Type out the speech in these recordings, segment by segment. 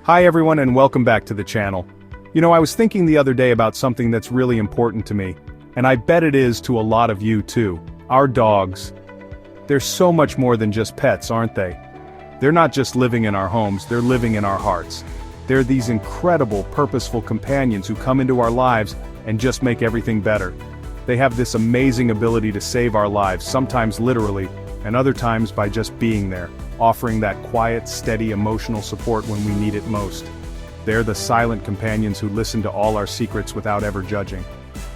Hi everyone and welcome back to the channel. I was thinking the other day about something that's really important to me, and I bet it is to a lot of you too. Our dogs. They're so much more than just pets, aren't they? They're not just living in our homes, they're living in our hearts. They're these incredible, purposeful companions who come into our lives and just make everything better. They have this amazing ability to save our lives, sometimes literally, and other times by just being there, offering that quiet, steady emotional support when we need it most. They're the silent companions who listen to all our secrets without ever judging.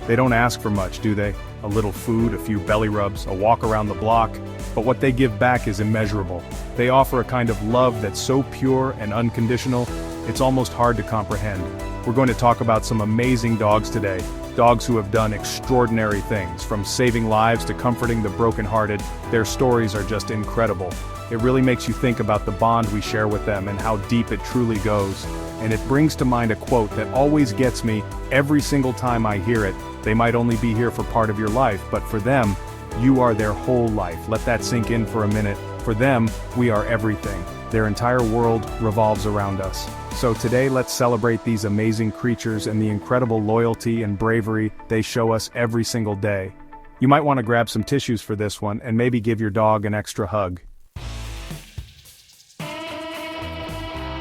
They don't ask for much, do they? A little food, a few belly rubs, a walk around the block, but what they give back is immeasurable. They offer a kind of love that's so pure and unconditional, it's almost hard to comprehend. We're going to talk about some amazing dogs today. Dogs who have done extraordinary things, from saving lives to comforting the brokenhearted. Their stories are just incredible. It really makes you think about the bond we share with them and how deep it truly goes. And it brings to mind a quote that always gets me every single time I hear it. They might only be here for part of your life, but for them, you are their whole life. Let that sink in for a minute. For them, we are everything. Their entire world revolves around us. So today let's celebrate these amazing creatures and the incredible loyalty and bravery they show us every single day. You might want to grab some tissues for this one and maybe give your dog an extra hug.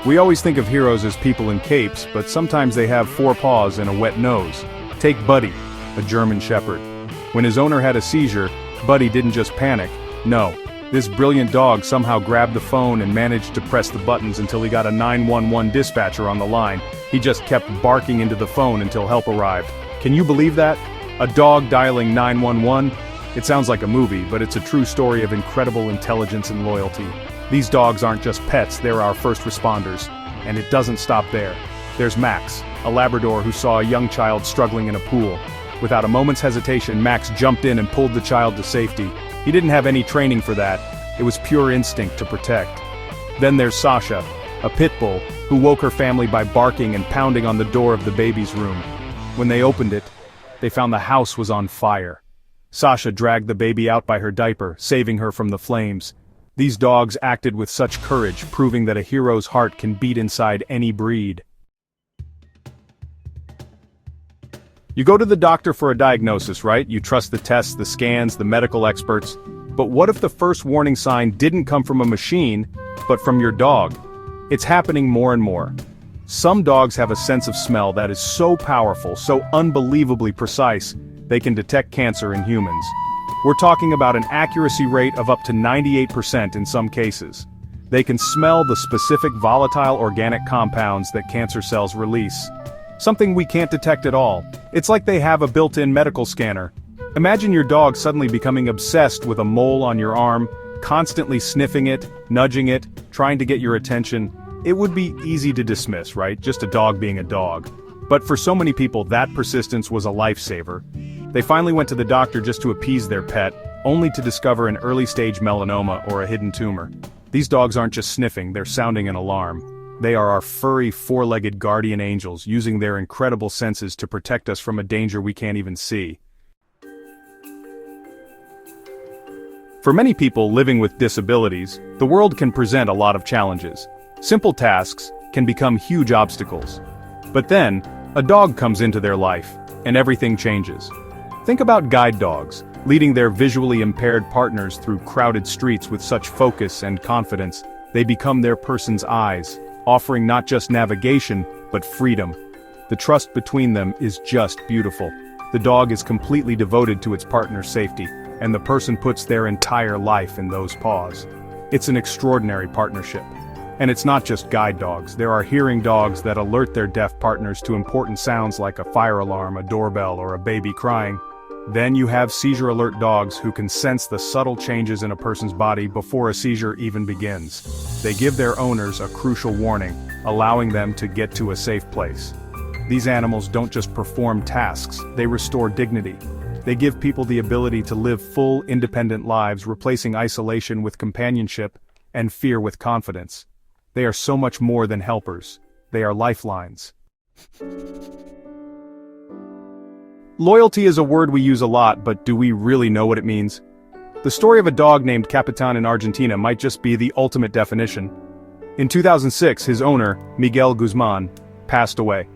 We always think of heroes as people in capes, but sometimes they have 4 paws and a wet nose. Take Buddy, a German Shepherd. When his owner had a seizure, Buddy didn't just panic. No. This brilliant dog somehow grabbed the phone and managed to press the buttons until he got a 911 dispatcher on the line. He just kept barking into the phone until help arrived. Can you believe that? A dog dialing 911? It sounds like a movie, but it's a true story of incredible intelligence and loyalty. These dogs aren't just pets, they're our first responders. And it doesn't stop there. There's Max, a Labrador who saw a young child struggling in a pool. Without a moment's hesitation, Max jumped in and pulled the child to safety. He didn't have any training for that. It was pure instinct to protect. Then there's Sasha, a pit bull, who woke her family by barking and pounding on the door of the baby's room. When they opened it, they found the house was on fire. Sasha dragged the baby out by her diaper, saving her from the flames. These dogs acted with such courage, proving that a hero's heart can beat inside any breed. You go to the doctor for a diagnosis, right? You trust the tests, the scans, the medical experts. But what if the first warning sign didn't come from a machine, but from your dog? It's happening more and more. Some dogs have a sense of smell that is so powerful, so unbelievably precise, they can detect cancer in humans. We're talking about an accuracy rate of up to 98% in some cases. They can smell the specific volatile organic compounds that cancer cells release. Something we can't detect at all. It's like they have a built-in medical scanner. Imagine your dog suddenly becoming obsessed with a mole on your arm, constantly sniffing it, nudging it, trying to get your attention. It would be easy to dismiss, right? Just a dog being a dog. But for so many people, that persistence was a lifesaver. They finally went to the doctor just to appease their pet, only to discover an early-stage melanoma or a hidden tumor. These dogs aren't just sniffing, they're sounding an alarm. They are our furry, 4-legged guardian angels, using their incredible senses to protect us from a danger we can't even see. For many people living with disabilities, the world can present a lot of challenges. Simple tasks can become huge obstacles. But then, a dog comes into their life, and everything changes. Think about guide dogs, leading their visually impaired partners through crowded streets with such focus and confidence. They become their person's eyes, offering not just navigation, but freedom. The trust between them is just beautiful. The dog is completely devoted to its partner's safety, and the person puts their entire life in those paws. It's an extraordinary partnership. And it's not just guide dogs. There are hearing dogs that alert their deaf partners to important sounds like a fire alarm, a doorbell, or a baby crying. Then you have seizure alert dogs who can sense the subtle changes in a person's body before a seizure even begins. They give their owners a crucial warning, allowing them to get to a safe place. These animals don't just perform tasks, they restore dignity. They give people the ability to live full, independent lives, replacing isolation with companionship and fear with confidence. They are so much more than helpers. They are lifelines. Loyalty is a word we use a lot, but do we really know what it means? The story of a dog named Capitan in Argentina might just be the ultimate definition. In 2006, his owner, Miguel Guzman, passed away.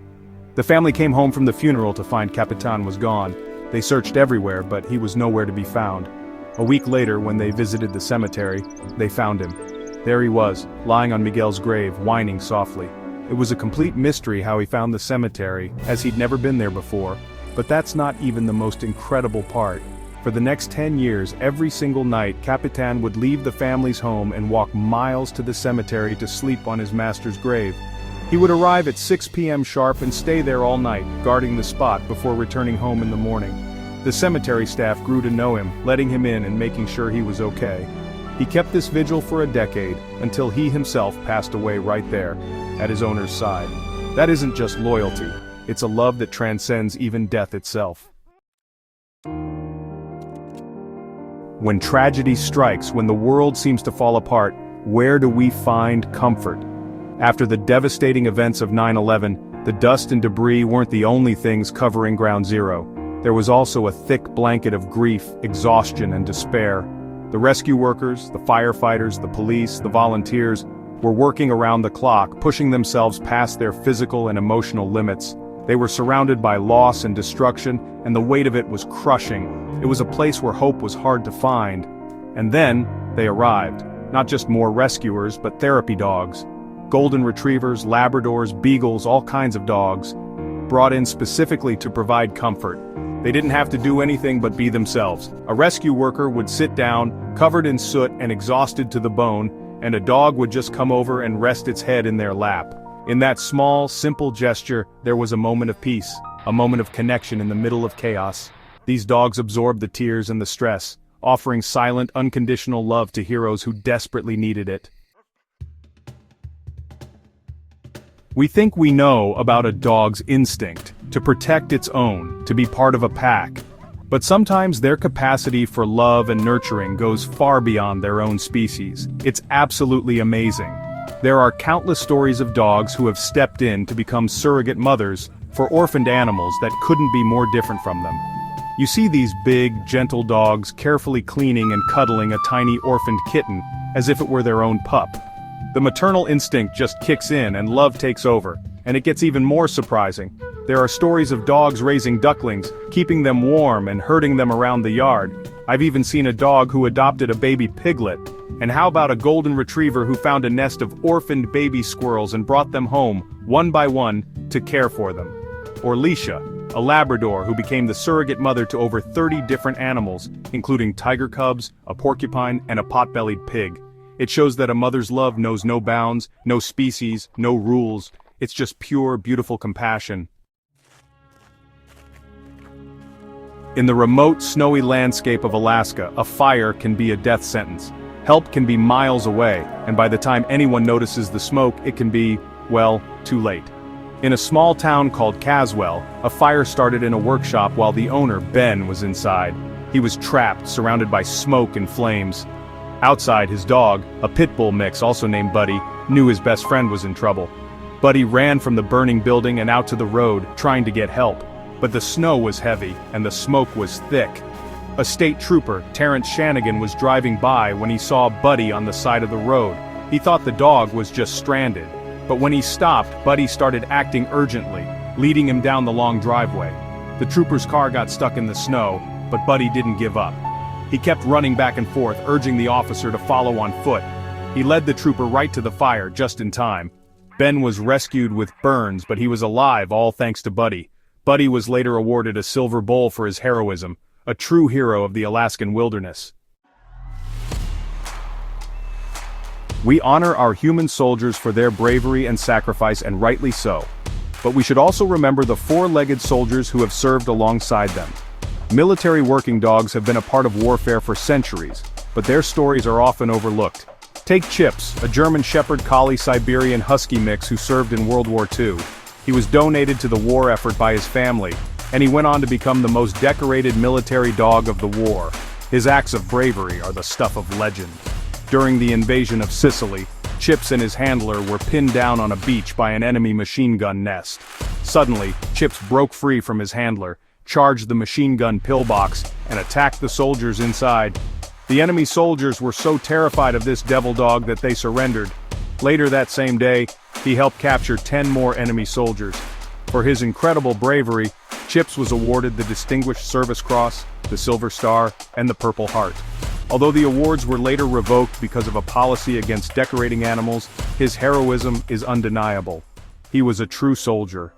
The family came home from the funeral to find Capitan was gone. They searched everywhere, but he was nowhere to be found. A week later, when they visited the cemetery, they found him. There he was, lying on Miguel's grave, whining softly. It was a complete mystery how he found the cemetery, as he'd never been there before. But that's not even the most incredible part. For the next 10 years, every single night, Capitan would leave the family's home and walk miles to the cemetery to sleep on his master's grave. He would arrive at 6 p.m. sharp and stay there all night, guarding the spot before returning home in the morning. The cemetery staff grew to know him, letting him in and making sure he was okay. He kept this vigil for a decade, until he himself passed away right there, at his owner's side. That isn't just loyalty, it's a love that transcends even death itself. When tragedy strikes, when the world seems to fall apart, where do we find comfort? After the devastating events of 9/11, the dust and debris weren't the only things covering Ground Zero. There was also a thick blanket of grief, exhaustion, and despair. The rescue workers, the firefighters, the police, the volunteers were working around the clock, pushing themselves past their physical and emotional limits. They were surrounded by loss and destruction, and the weight of it was crushing. It was a place where hope was hard to find. And then, they arrived. Not just more rescuers, but therapy dogs. Golden retrievers, Labradors, beagles, all kinds of dogs. Brought in specifically to provide comfort. They didn't have to do anything but be themselves. A rescue worker would sit down, covered in soot and exhausted to the bone, and a dog would just come over and rest its head in their lap. In that small, simple gesture, there was a moment of peace, a moment of connection in the middle of chaos. These dogs absorbed the tears and the stress, offering silent, unconditional love to heroes who desperately needed it. We think we know about a dog's instinct, to protect its own, to be part of a pack. But sometimes their capacity for love and nurturing goes far beyond their own species. It's absolutely amazing. There are countless stories of dogs who have stepped in to become surrogate mothers for orphaned animals that couldn't be more different from them. You see these big, gentle dogs carefully cleaning and cuddling a tiny orphaned kitten, as if it were their own pup. The maternal instinct just kicks in and love takes over, and it gets even more surprising. There are stories of dogs raising ducklings, keeping them warm and herding them around the yard. I've even seen a dog who adopted a baby piglet. And how about a golden retriever who found a nest of orphaned baby squirrels and brought them home, one by one, to care for them? Or Leisha, a Labrador who became the surrogate mother to over 30 different animals, including tiger cubs, a porcupine, and a pot-bellied pig. It shows that a mother's love knows no bounds, no species, no rules. It's just pure, beautiful compassion. In the remote, snowy landscape of Alaska, a fire can be a death sentence. Help can be miles away, and by the time anyone notices the smoke, it can be, well, too late. In a small town called Caswell, a fire started in a workshop while the owner, Ben, was inside. He was trapped, surrounded by smoke and flames. Outside, his dog, a pit bull mix also named Buddy, knew his best friend was in trouble. Buddy ran from the burning building and out to the road, trying to get help. But the snow was heavy, and the smoke was thick. A state trooper, Terrence Shanigan, was driving by when he saw Buddy on the side of the road. He thought the dog was just stranded. But when he stopped, Buddy started acting urgently, leading him down the long driveway. The trooper's car got stuck in the snow, but Buddy didn't give up. He kept running back and forth, urging the officer to follow on foot. He led the trooper right to the fire, just in time. Ben was rescued with burns, but he was alive, all thanks to Buddy. Buddy was later awarded a silver bowl for his heroism, a true hero of the Alaskan wilderness. We honor our human soldiers for their bravery and sacrifice, and rightly so. But we should also remember the four-legged soldiers who have served alongside them. Military working dogs have been a part of warfare for centuries, but their stories are often overlooked. Take Chips, a German Shepherd Collie Siberian Husky mix who served in World War II. He was donated to the war effort by his family, and he went on to become the most decorated military dog of the war. His acts of bravery are the stuff of legend. During the invasion of Sicily, Chips and his handler were pinned down on a beach by an enemy machine gun nest. Suddenly, Chips broke free from his handler, charged the machine gun pillbox, and attacked the soldiers inside. The enemy soldiers were so terrified of this devil dog that they surrendered. Later that same day, he helped capture 10 more enemy soldiers. For his incredible bravery, Chips was awarded the Distinguished Service Cross, the Silver Star, and the Purple Heart. Although the awards were later revoked because of a policy against decorating animals, his heroism is undeniable. He was a true soldier.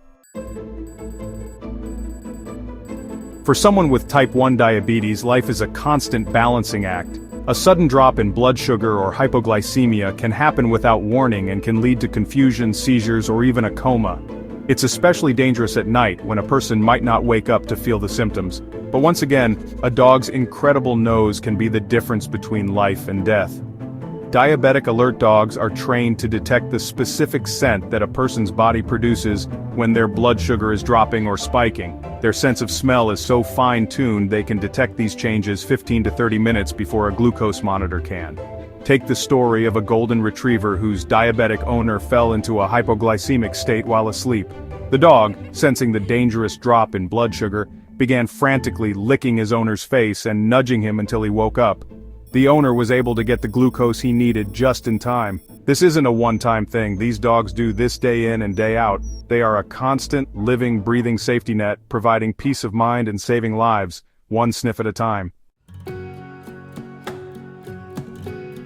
For someone with type 1 diabetes, life is a constant balancing act. A sudden drop in blood sugar or hypoglycemia can happen without warning and can lead to confusion, seizures, or even a coma. It's especially dangerous at night when a person might not wake up to feel the symptoms. But once again, a dog's incredible nose can be the difference between life and death. Diabetic alert dogs are trained to detect the specific scent that a person's body produces when their blood sugar is dropping or spiking. Their sense of smell is so fine-tuned they can detect these changes 15 to 30 minutes before a glucose monitor can. Take the story of a golden retriever whose diabetic owner fell into a hypoglycemic state while asleep. The dog, sensing the dangerous drop in blood sugar, began frantically licking his owner's face and nudging him until he woke up. The owner was able to get the glucose he needed just in time. This isn't a one-time thing. These dogs do this day in and day out. They are a constant, living, breathing safety net, providing peace of mind and saving lives, one sniff at a time.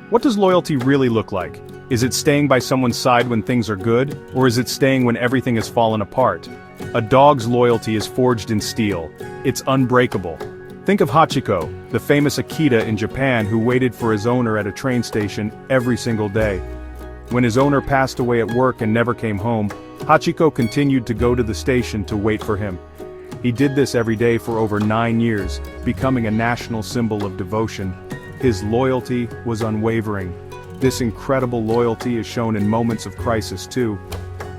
What does loyalty really look like? Is it staying by someone's side when things are good, or is it staying when everything has fallen apart? A dog's loyalty is forged in steel. It's unbreakable. Think of Hachiko, the famous Akita in Japan who waited for his owner at a train station every single day. When his owner passed away at work and never came home, Hachiko continued to go to the station to wait for him. He did this every day for over 9 years, becoming a national symbol of devotion. His loyalty was unwavering. This incredible loyalty is shown in moments of crisis too.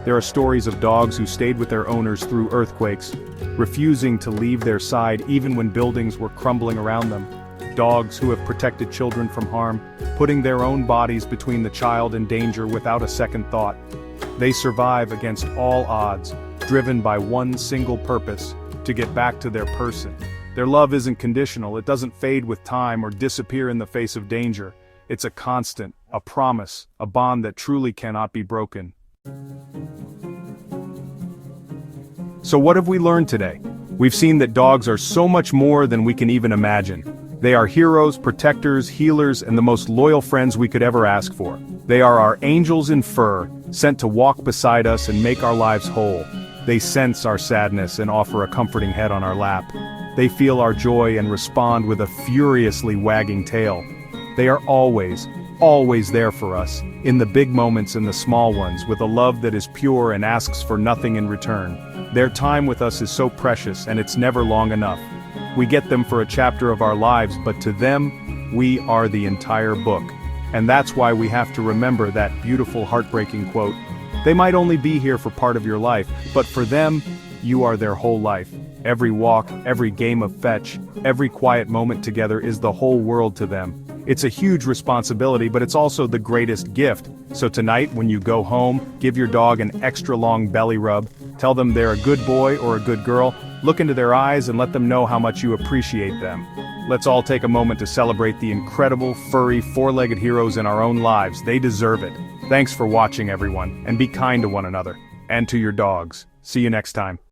There are stories of dogs who stayed with their owners through earthquakes, refusing to leave their side even when buildings were crumbling around them. Dogs who have protected children from harm, putting their own bodies between the child and danger without a second thought. They survive against all odds, driven by one single purpose: to get back to their person. Their love isn't conditional, it doesn't fade with time or disappear in the face of danger. It's a constant, a promise, a bond that truly cannot be broken. So what have we learned today? We've seen that dogs are so much more than we can even imagine. They are heroes, protectors, healers, and the most loyal friends we could ever ask for. They are our angels in fur, sent to walk beside us and make our lives whole. They sense our sadness and offer a comforting head on our lap. They feel our joy and respond with a furiously wagging tail. They are always there for us, in the big moments and the small ones, with a love that is pure and asks for nothing in return. Their time with us is so precious, and it's never long enough. We get them for a chapter of our lives, but to them, we are the entire book. And that's why we have to remember that beautiful, heartbreaking quote. They might only be here for part of your life, but for them, you are their whole life. Every walk, every game of fetch, every quiet moment together is the whole world to them. It's a huge responsibility, but it's also the greatest gift. So tonight, when you go home, give your dog an extra long belly rub. Tell them they're a good boy or a good girl. Look into their eyes and let them know how much you appreciate them. Let's all take a moment to celebrate the incredible, furry, four-legged heroes in our own lives. They deserve it. Thanks for watching, everyone, and be kind to one another. And to your dogs. See you next time.